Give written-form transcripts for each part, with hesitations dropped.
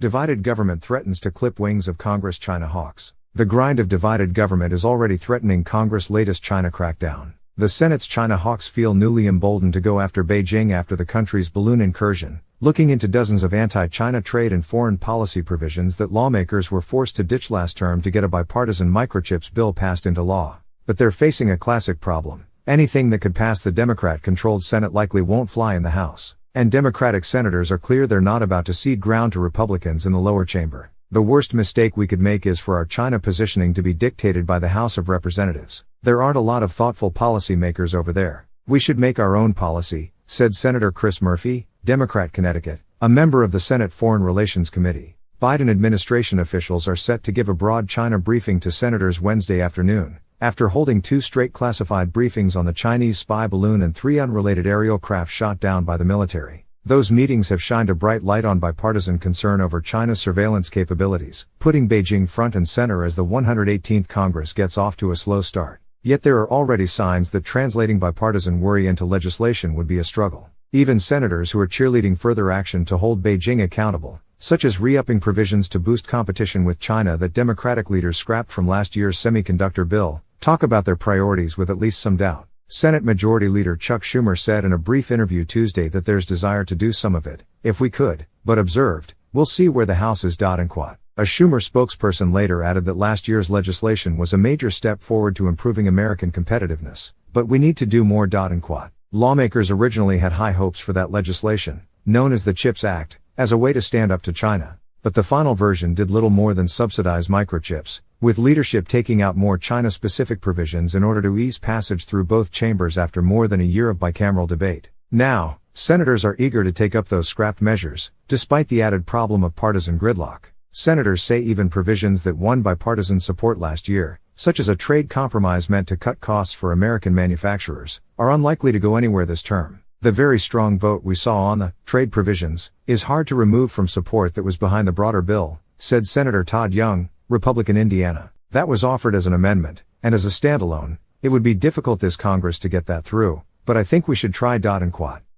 Divided government threatens to clip wings of Congress. China hawks. The grind of divided government is already threatening Congress' latest China crackdown. The Senate's China hawks feel newly emboldened to go after Beijing after the country's balloon incursion, looking into dozens of anti-China trade and foreign policy provisions that lawmakers were forced to ditch last term to get a bipartisan microchips bill passed into law. But they're facing a classic problem. Anything that could pass the Democrat-controlled Senate likely won't fly in the House. And Democratic senators are clear they're not about to cede ground to Republicans in the lower chamber. The worst mistake we could make is for our China positioning to be dictated by the House of Representatives. There aren't a lot of thoughtful policymakers over there. We should make our own policy, said Senator Chris Murphy, Democrat Connecticut, a member of the Senate Foreign Relations Committee. Biden administration officials are set to give a broad China briefing to senators Wednesday afternoon, after holding 2 straight classified briefings on the Chinese spy balloon and 3 unrelated aerial craft shot down by the military. Those meetings have shined a bright light on bipartisan concern over China's surveillance capabilities, putting Beijing front and center as the 118th Congress gets off to a slow start. Yet there are already signs that translating bipartisan worry into legislation would be a struggle. Even senators who are cheerleading further action to hold Beijing accountable, such as re-upping provisions to boost competition with China that Democratic leaders scrapped from last year's semiconductor bill, talk about their priorities with at least some doubt. Senate Majority Leader Chuck Schumer said in a brief interview Tuesday that there's desire to do some of it, if we could, but observed, we'll see where the House is. A Schumer spokesperson later added that last year's legislation was a major step forward to improving American competitiveness, but we need to do more. Lawmakers originally had high hopes for that legislation, known as the CHIPS Act, as a way to stand up to China. But the final version did little more than subsidize microchips, with leadership taking out more China-specific provisions in order to ease passage through both chambers after more than a year of bicameral debate. Now, senators are eager to take up those scrapped measures, despite the added problem of partisan gridlock. Senators say even provisions that won bipartisan support last year, such as a trade compromise meant to cut costs for American manufacturers, are unlikely to go anywhere this term. The very strong vote we saw on the trade provisions is hard to remove from support that was behind the broader bill, said Senator Todd Young, Republican Indiana. That was offered as an amendment, and as a standalone, it would be difficult this Congress to get that through, but I think we should try.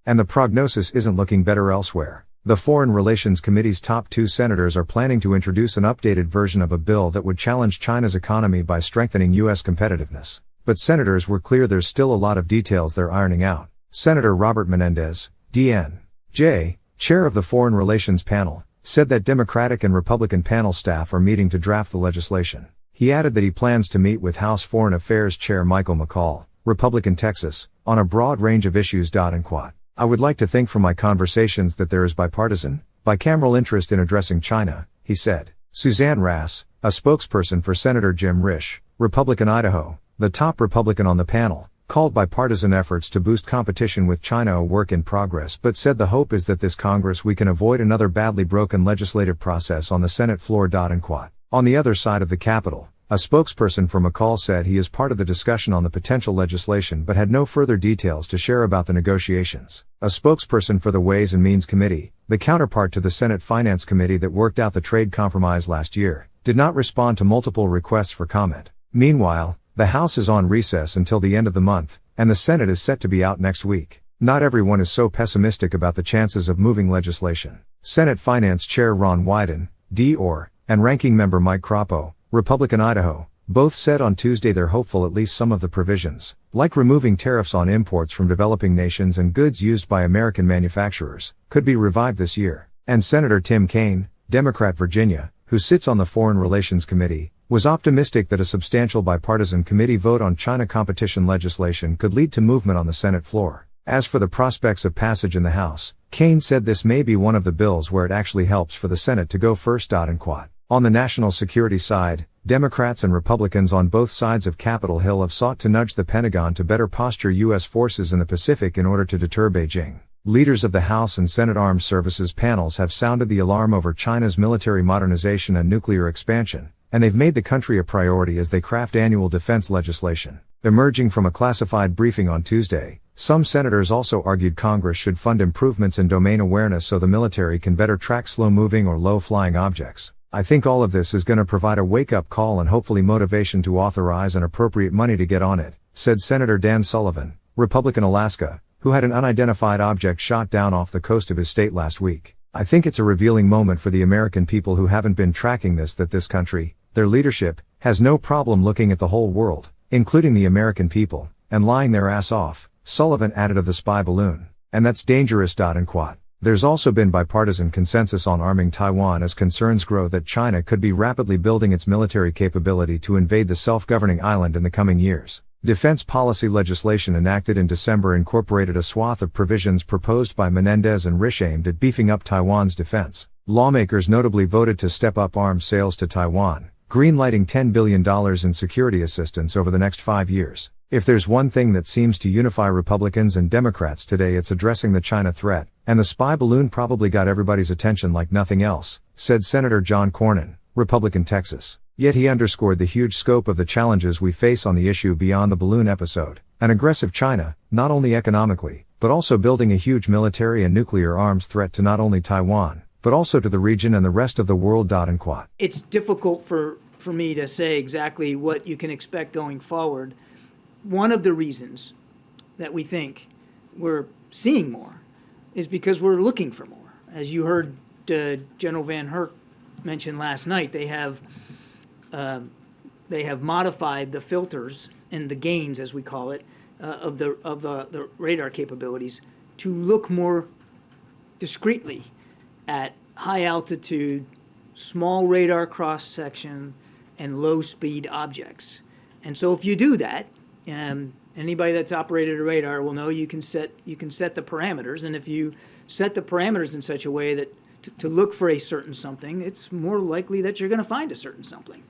And the prognosis isn't looking better elsewhere. The Foreign Relations Committee's top 2 senators are planning to introduce an updated version of a bill that would challenge China's economy by strengthening U.S. competitiveness. But senators were clear there's still a lot of details they're ironing out. Senator Robert Menendez, D.N.J., chair of the Foreign Relations Panel, said that Democratic and Republican panel staff are meeting to draft the legislation. He added that he plans to meet with House Foreign Affairs Chair Michael McCaul, Republican Texas, on a broad range of issues. I would like to think from my conversations that there is bicameral interest in addressing China, he said. Suzanne Rass, a spokesperson for Senator Jim Risch, Republican Idaho, the top Republican on the panel, called bipartisan efforts to boost competition with China a work in progress but said the hope is that this Congress we can avoid another badly broken legislative process on the Senate floor. On the other side of the Capitol, a spokesperson for McCaul said he is part of the discussion on the potential legislation but had no further details to share about the negotiations. A spokesperson for the Ways and Means Committee, the counterpart to the Senate Finance Committee that worked out the trade compromise last year, did not respond to multiple requests for comment. Meanwhile, the House is on recess until the end of the month, and the Senate is set to be out next week. Not everyone is so pessimistic about the chances of moving legislation. Senate Finance Chair Ron Wyden, D.R., and Ranking Member Mike Crapo, Republican Idaho, both said on Tuesday they're hopeful at least some of the provisions, like removing tariffs on imports from developing nations and goods used by American manufacturers, could be revived this year. And Senator Tim Kaine, Democrat Virginia, who sits on the Foreign Relations Committee, was optimistic that a substantial bipartisan committee vote on China competition legislation could lead to movement on the Senate floor. As for the prospects of passage in the House, Kaine said this may be one of the bills where it actually helps for the Senate to go first. On the national security side, Democrats and Republicans on both sides of Capitol Hill have sought to nudge the Pentagon to better posture U.S. forces in the Pacific in order to deter Beijing. Leaders of the House and Senate Armed Services panels have sounded the alarm over China's military modernization and nuclear expansion, and they've made the country a priority as they craft annual defense legislation. Emerging from a classified briefing on Tuesday, some senators also argued Congress should fund improvements in domain awareness so the military can better track slow-moving or low-flying objects. I think all of this is going to provide a wake-up call and hopefully motivation to authorize and appropriate money to get on it, said Senator Dan Sullivan, Republican Alaska, who had an unidentified object shot down off the coast of his state last week. I think it's a revealing moment for the American people who haven't been tracking this, that this country, their leadership, has no problem looking at the whole world, including the American people, and lying their ass off, Sullivan added of the spy balloon. And that's dangerous. There's also been bipartisan consensus on arming Taiwan as concerns grow that China could be rapidly building its military capability to invade the self-governing island in the coming years. Defense policy legislation enacted in December incorporated a swath of provisions proposed by Menendez and Risch aimed at beefing up Taiwan's defense. Lawmakers notably voted to step up arms sales to Taiwan, greenlighting $10 billion in security assistance over the next 5 years. If there's one thing that seems to unify Republicans and Democrats today, it's addressing the China threat, and the spy balloon probably got everybody's attention like nothing else, said Senator John Cornyn, Republican Texas. Yet he underscored the huge scope of the challenges we face on the issue beyond the balloon episode. An aggressive China, not only economically, but also building a huge military and nuclear arms threat to not only Taiwan, but also to the region and the rest of the world. It's difficult for me to say exactly what you can expect going forward. One of the reasons that we think we're seeing more is because we're looking for more. As you heard General Van Herk mention last night, they have modified the filters and the gains, as we call it, of the radar capabilities to look more discreetly at high altitude, small radar cross section, and low speed objects. And so if you do that, anybody that's operated a radar will know you can set the parameters, and if you set the parameters in such a way that to look for a certain something, it's more likely that you're going to find a certain something.